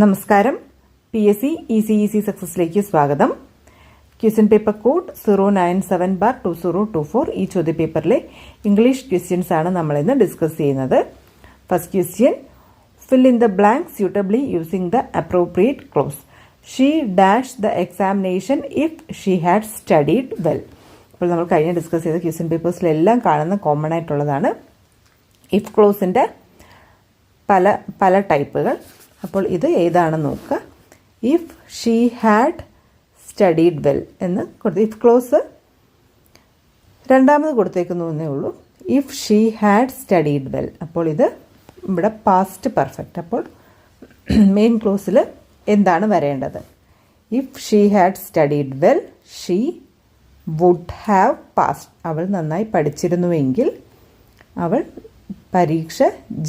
നമസ്കാരം. PSC ECEC സക്സസിലേക്ക് സ്വാഗതം. Question paper code 097/2024. ഈ ചോദ്യപേപ്പറിലെ ഇംഗ്ലീഷ് ക്വസ്റ്റ്യൻസ് ആണ് നമ്മൾ ഇന്ന് ഡിസ്കസ് ചെയ്യുന്നത്. First question, fill in the blank suitably using the appropriate clause. She dashed the examination if she had studied well. അപ്പോൾ നമ്മൾ കഴിഞ്ഞ ഡിസ്കസ് ചെയ്ത ക്വസ്റ്റ്യൻ പേപ്പേഴ്സിലെല്ലാം കാണുന്ന കോമൺ ആയിട്ടുള്ളതാണ് ഇഫ് ക്ലോസിൻ്റെ പല ടൈപ്പുകൾ. അപ്പോൾ ഇത് ഏതാണെന്ന് നോക്കുക. If she had studied well എന്ന് കൊടുത്ത് ഇഫ് ക്ലോസ് രണ്ടാമത് കൊടുത്തേക്കുന്നേ ഉള്ളൂ. If she had studied well, അപ്പോൾ ഇത് ഇവിടെ പാസ്റ്റ് പെർഫെക്റ്റ്. അപ്പോൾ മെയിൻ ക്ലോസിൽ എന്താണ് വരേണ്ടത്? If she had studied well she would have passed. അവൾ നന്നായി പഠിച്ചിരുന്നുവെങ്കിൽ അവൾ പരീക്ഷ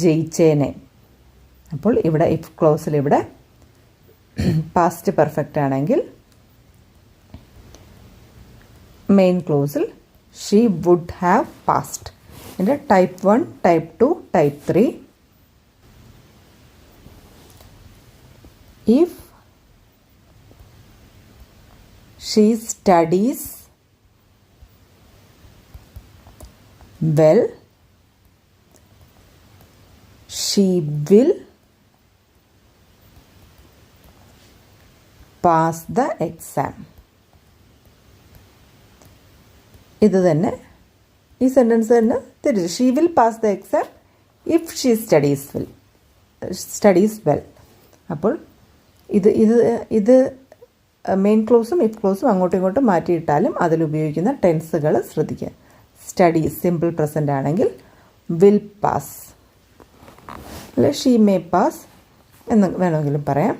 ജയിച്ചേനെ. അപ്പോൾ ഇവിടെ ഇഫ് ക്ലോസിൽ ഇവിടെ പാസ്റ്റ് പെർഫെക്റ്റ് ആണെങ്കിൽ മെയിൻ ക്ലോസിൽ ഷീ വുഡ് ഹാവ് പാസ്ഡ്. ഇതിൻ്റെ type 1, type 2, type 3. If she studies well she will pass the exam. ഇത് തന്നെ ഈ സെൻറ്റൻസ് തന്നെ തിരിച്ച് she will pass the exam if she studies well. അപ്പോൾ ഇത് മെയിൻ ക്ലോസും ഇഫ് ക്ലോസും അങ്ങോട്ടും ഇങ്ങോട്ടും മാറ്റിയിട്ടാലും അതിലുപയോഗിക്കുന്ന ടെൻസുകൾ ശ്രദ്ധിക്കുക. സ്റ്റഡീസ് സിമ്പിൾ പ്രസൻ്റ് ആണെങ്കിൽ വിൽ പാസ്, അല്ലെ ഷീ മേ പാസ് എന്ന് വേണമെങ്കിലും പറയാം.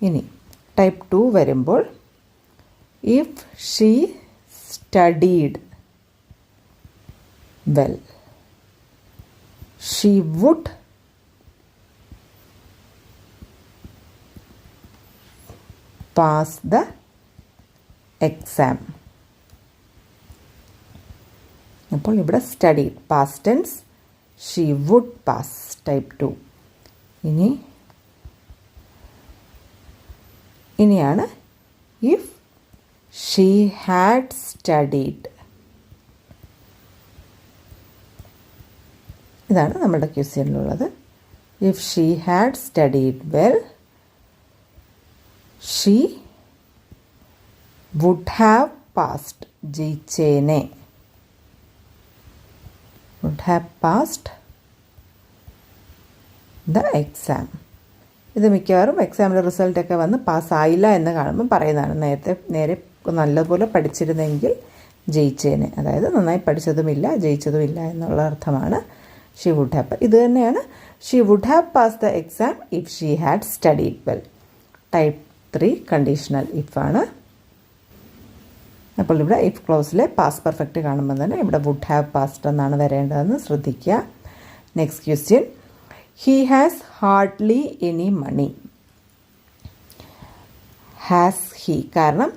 ഇനി ടൈപ്പ് 2 വരുമ്പോൾ if she studied well she would pass the exam. അപ്പോൾ ഇവിടെ studied past tense, she would pass type 2. ഇനിയാണ് ഇഫ് ഷീ ഹാഡ് സ്റ്റഡീഡ്. ഇതാണ് നമ്മുടെ ക്വസ്റ്റ്യനിലുള്ളത്. If she had studied well she would have passed, ജയിച്ചേനെ, would have passed the exam. ഇത് മിക്കവാറും എക്സാമിൻ്റെ റിസൾട്ടൊക്കെ വന്ന് പാസ്സായില്ല എന്ന് കാണുമ്പോൾ പറയുന്നതാണ്. നേരെ നല്ലപോലെ പഠിച്ചിരുന്നെങ്കിൽ ജയിച്ചേനെ, അതായത് നന്നായി പഠിച്ചതുമില്ല ജയിച്ചതുമില്ല എന്നുള്ള അർത്ഥമാണ് ഷീ വുഡ് ഹാവ്. ഇത് തന്നെയാണ് she would have pass the exam if she had studied well. Type 3 conditional if ആണ്. അപ്പോൾ ഇവിടെ ഇഫ് ക്ലോസിലെ പാസ്റ്റ് പെർഫെക്റ്റ് കാണുമ്പോൾ തന്നെ ഇവിടെ വുഡ് ഹാവ് പാസ്ഡ് എന്നാണ് വരേണ്ടതെന്ന് ശ്രദ്ധിക്കുക. Next question, he has hardly any money. Has he, കാരണം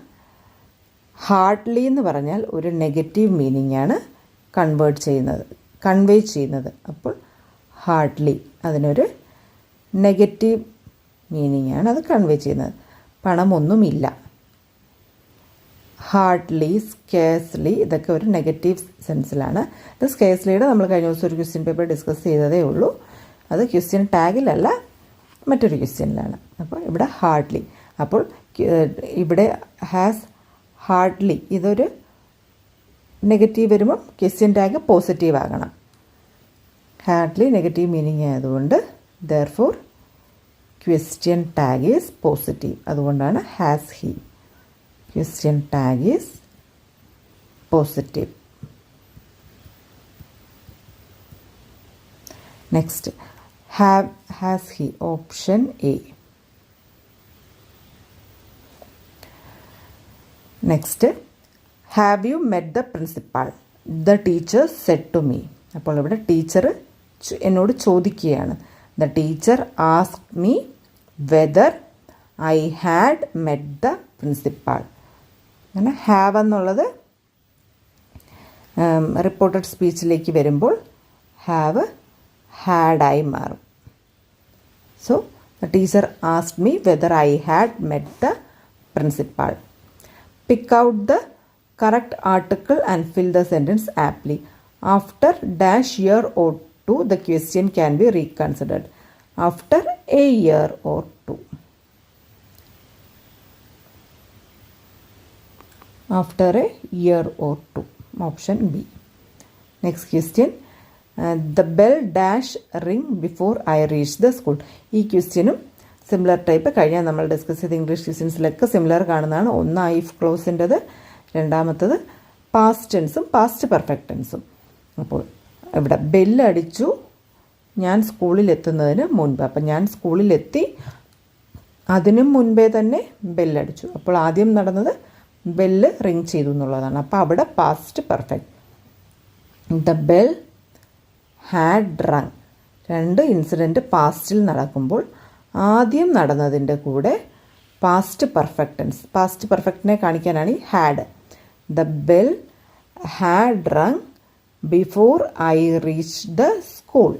ഹാർഡ്ലി എന്ന് പറഞ്ഞാൽ ഒരു നെഗറ്റീവ് മീനിങ് ആണ് കൺവേ ചെയ്യുന്നത്. അപ്പോൾ ഹാർഡ്ലി അതിനൊരു നെഗറ്റീവ് മീനിങ് ആണ് അത് കൺവേ ചെയ്യുന്നത്. പണമൊന്നുമില്ല. ഹാർഡ്ലി, സ്കേഴ്സ്ലി ഇതൊക്കെ ഒരു നെഗറ്റീവ് സെൻസിലാണ്. ഇത് സ്കേഴ്സ്ലിയുടെ നമ്മൾ കഴിഞ്ഞ ദിവസം ഒരു ക്വസ്റ്റ്യൻ പേപ്പർ ഡിസ്കസ് ചെയ്തതേ ഉള്ളൂ. അത് ക്വസ്റ്റ്യൻ ടാഗിലല്ല, മറ്റൊരു ക്വസ്റ്റ്യനിലാണ്. അപ്പോൾ ഇവിടെ ഹാർഡ്ലി. അപ്പോൾ ഇവിടെ ഹാസ് ഹാർഡ്ലി ഇതൊരു നെഗറ്റീവ് വരുമ്പോൾ ക്വസ്റ്റ്യൻ ടാഗ് പോസിറ്റീവ് ആകണം. ഹാർഡ്ലി നെഗറ്റീവ് മീനിങ് ആയതുകൊണ്ട് therefore question tag is positive. അതുകൊണ്ടാണ് has he. Question tag is positive. Next, has he, option A. Next, have you met the principal, the teacher said to me. അപ്പോൾ ഇവിടെ teacher എന്നോട് ചോദിക്കുകയാണ്. The teacher asked me whether I had met the principal. അങ്ങനെ have എന്നുള്ളത് reported സ്പീച്ചിലേക്ക് വരുമ്പോൾ have ഹാഡായി മാറും. So The teacher asked me whether I had met the principal. Pick out the correct article and fill the sentence aptly. After dash year or two, the question can be reconsidered. After a year or two. After a year or two. Option B. Next question. The bell dash ring before I reach the school. ഈ ക്വസ്റ്റ്യനും similar type കഴിഞ്ഞാൽ നമ്മൾ discuss ചെയ്ത English ക്വസ്റ്റ്യൻസിലൊക്കെ similar കാണുന്നതാണ്. ഒന്ന് if ക്ലോസിൻ്റെത്, രണ്ടാമത്തത് past ടെൻസും past perfect ടെൻസും. അപ്പോൾ ഇവിടെ ബെല്ലടിച്ചു ഞാൻ സ്കൂളിലെത്തുന്നതിന് മുൻപ്. അപ്പം ഞാൻ സ്കൂളിലെത്തി, അതിനും മുൻപേ തന്നെ ബെല്ലടിച്ചു. അപ്പോൾ ആദ്യം നടന്നത് ബെല്ല് റിങ് ചെയ്തു എന്നുള്ളതാണ്. അപ്പോൾ അവിടെ past perfect. The bell had wrung. രണ്ട് ഇൻസിഡൻറ്റ് പാസ്റ്റിൽ നടക്കുമ്പോൾ ആദ്യം നടന്നതിൻ്റെ കൂടെ പാസ്റ്റ് പെർഫെക്റ്റ് ടെൻസ്, പാസ്റ്റ് പെർഫെക്റ്റിനെ കാണിക്കാനാണ് ഈ had. The bell had rung before I reach the school.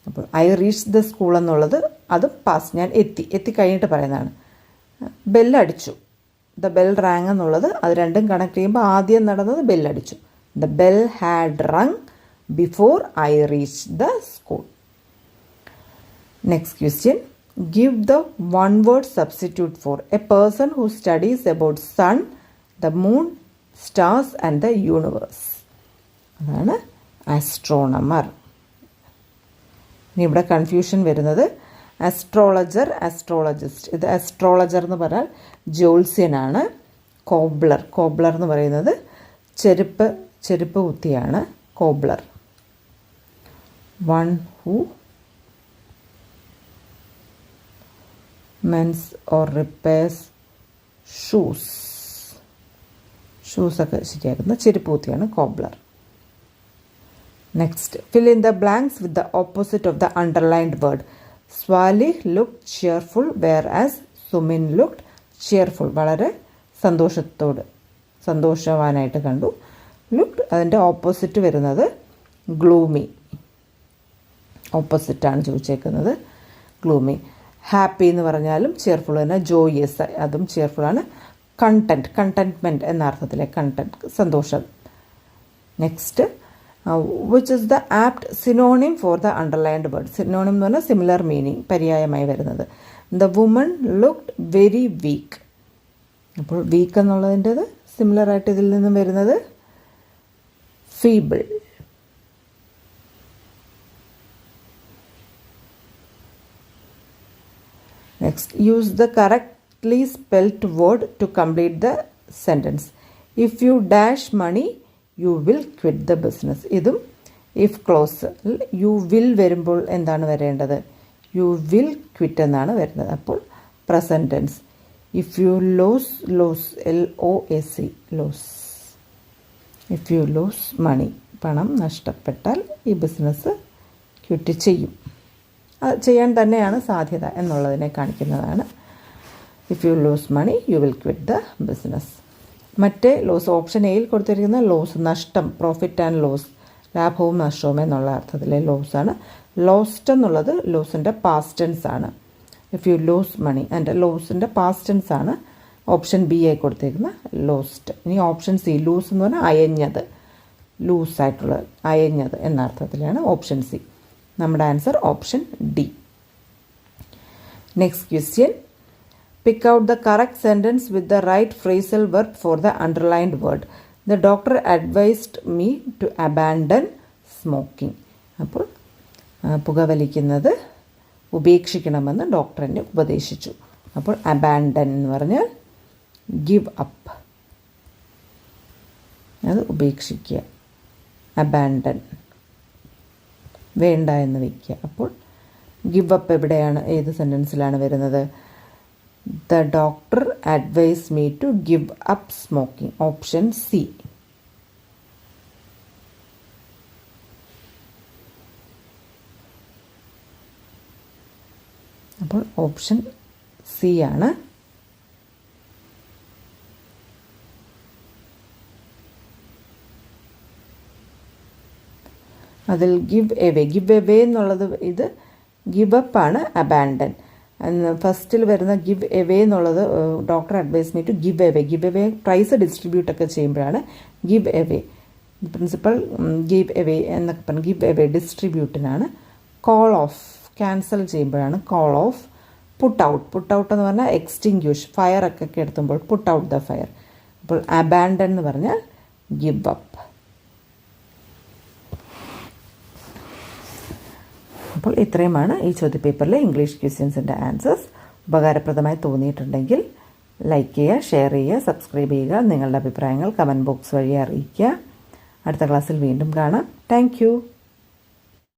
അപ്പോൾ ഐ റീച്ച് ദ സ്കൂൾ എന്നുള്ളത് അത് പാസ്റ്റ്, ഞാൻ എത്തിക്കഴിഞ്ഞിട്ട് പറയുന്നതാണ്. ബെല്ലടിച്ചു, ദ ബെൽ റാങ് എന്നുള്ളത് അത് രണ്ടും കണക്ട് ചെയ്യുമ്പോൾ ആദ്യം നടന്നത് ബെല്ലടിച്ചു. The bell had rung before I reach the school. Next question. Give the one word substitute for a person who studies about sun, the moon, stars and the universe. അതാണ് astronomer. ഇനി ഇവിടെ confusion വരുന്നത് astrologer, astrologist. ഇത് astrologer എന്ന് പറഞ്ഞാൽ ജ്യോത്സ്യനാണ്. Cobbler എന്ന് പറയുന്നത് ചെരുപ്പ് കുത്തിയാണ് cobbler. One who mends or repairs ഷൂസൊക്കെ ശരിയാക്കുന്ന ചെരുപ്പ് കുത്തിയാണ് cobbler. Next. Fill in the blanks with the opposite of the underlined word. Swalih look cheerful whereas Sumin looked cheerful. വളരെ സന്തോഷവാനായിട്ട് കണ്ടു. ലുക്ഡ് അതിൻ്റെ ഓപ്പോസിറ്റ് വരുന്നത് ഗ്ലൂമി. ഓപ്പോസിറ്റാണ് ചോദിച്ചേക്കുന്നത്, ഗ്ലൂമി. ഹാപ്പി എന്ന് പറഞ്ഞാലും ചിയർഫുൾ തന്നെ. ജോയസ് അതും ചിയർഫുള്ളാണ്. കണ്ടൻറ്റ്മെൻറ്റ് എന്ന അർത്ഥത്തിലെ കണ്ടൻറ്റ്, സന്തോഷം. Next. Which is the apt synonym for the underlined word. Synonym എന്ന് പറഞ്ഞാൽ സിമിലർ മീനിങ്, പര്യായമായി വരുന്നത്. The woman looked very weak. അപ്പോൾ വീക്ക് എന്നുള്ളതിൻ്റെത് സിമിലറായിട്ട് ഇതിൽ നിന്നും വരുന്നത് feeble. Next, use the correctly spelt word to complete the sentence. If you dash money, you will quit the business. ഇതും if clause. You will വരുമ്പോൾ എന്താണ് വരേണ്ടത്? You will quit എന്നാണ് വരുന്നത്. അപ്പോൾ present tense. If you lose, LOSE, lose. If you lose money, പണം നഷ്ടപ്പെട്ടാൽ ഈ ബിസിനസ് ക്വിറ്റ് ചെയ്യും. ചെയ്യാൻ തന്നെയാണ് സാധ്യത എന്നുള്ളതിനെ കാണിക്കുന്നതാണ്. If you lose money you will quit the business. മറ്റേ ലോസ് ഓപ്ഷൻ എയിൽ കൊടുത്തിരിക്കുന്ന ലോസ്, നഷ്ടം, പ്രോഫിറ്റ് ആൻഡ് ലോസ്, ലാഭവും നഷ്ടവും എന്നുള്ള അർത്ഥത്തിലെ ലോസാണ്. ലോസ്റ്റ് എന്നുള്ളത് ലോസിൻ്റെ പാസ്റ്റ് ടെൻസ് ആണ്. ഇഫ് യു ലൂസ് മണി അതിൻ്റെ ലോസിൻ്റെ പാസ്റ്റ് ടെൻസ് ആണ് ഓപ്ഷൻ ബി ആയി കൊടുത്തിരിക്കുന്ന ലോസ്റ്റ്. ഇനി ഓപ്ഷൻ സി, ലൂസ് എന്ന് പറഞ്ഞാൽ അയഞ്ഞത്, ലൂസായിട്ടുള്ളത്, അയഞ്ഞത് എന്ന അർത്ഥത്തിലാണ് ഓപ്ഷൻ സി. നമ്മുടെ answer option D. Next question. Pick out the correct sentence with the right phrasal verb for the underlined word. The doctor advised me to abandon smoking. അപ്പോൾ പുകവലിക്കുന്നത് ഉപേക്ഷിക്കണമെന്ന് doctor എന്നെ ഉപദേശിച്ചു. അപ്പോൾ അബാൻഡൻ എന്ന് പറഞ്ഞാൽ ഗിവ് അപ്പ്, അത് ഉപേക്ഷിക്കുക. അബാൻഡൻ വേണ്ട എന്ന് വയ്ക്കുക. അപ്പോൾ ഗിവ് അപ്പ് എവിടെയാണ്, ഏത് സെൻറ്റൻസിലാണ് വരുന്നത്? The doctor advise me to give up smoking. Option C. അപ്പോൾ ഓപ്ഷൻ സി ആണ്. അതിൽ ഗിവ് എവേ എന്നുള്ളത് ഇത് ഗിവ് അപ്പ് ആണ്, അബാൻഡൻ. ഫസ്റ്റിൽ വരുന്ന ഗിവ് എവേ എന്നുള്ളത് doctor advise me to give away prize distribute ഒക്കെ ചെയ്യുമ്പോഴാണ് give away. Principal give away എന്നൊക്കെ പറഞ്ഞ് ഗിവ് എവേ ഡിസ്ട്രിബ്യൂട്ടിനാണ്. കോൾ ഓഫ് ക്യാൻസൽ ചെയ്യുമ്പോഴാണ് കോൾ ഓഫ്. പുട്ട് ഔട്ട് എന്ന് പറഞ്ഞാൽ എക്സ്റ്റിങ്ക്യൂഷ്, ഫയറൊക്കെ കെടുത്തുമ്പോൾ പുട്ട് ഔട്ട് ദ ഫയർ. അപ്പോൾ അബാൻഡൻ എന്ന് പറഞ്ഞാൽ ഗിവ് അപ്പ്. അപ്പോൾ ഇത്രയുമാണ് ഈ ചോദ്യപേപ്പറിലെ ഇംഗ്ലീഷ് ക്വസ്റ്റ്യൻസിൻ്റെ ആൻസേഴ്സ്. ഉപകാരപ്രദമായി തോന്നിയിട്ടുണ്ടെങ്കിൽ ലൈക്ക് ചെയ്യുക, ഷെയർ ചെയ്യുക, സബ്സ്ക്രൈബ് ചെയ്യുക. നിങ്ങളുടെ അഭിപ്രായങ്ങൾ കമൻറ്റ് ബോക്സ് വഴി അറിയിക്കുക. അടുത്ത ക്ലാസ്സിൽ വീണ്ടും കാണാം. താങ്ക്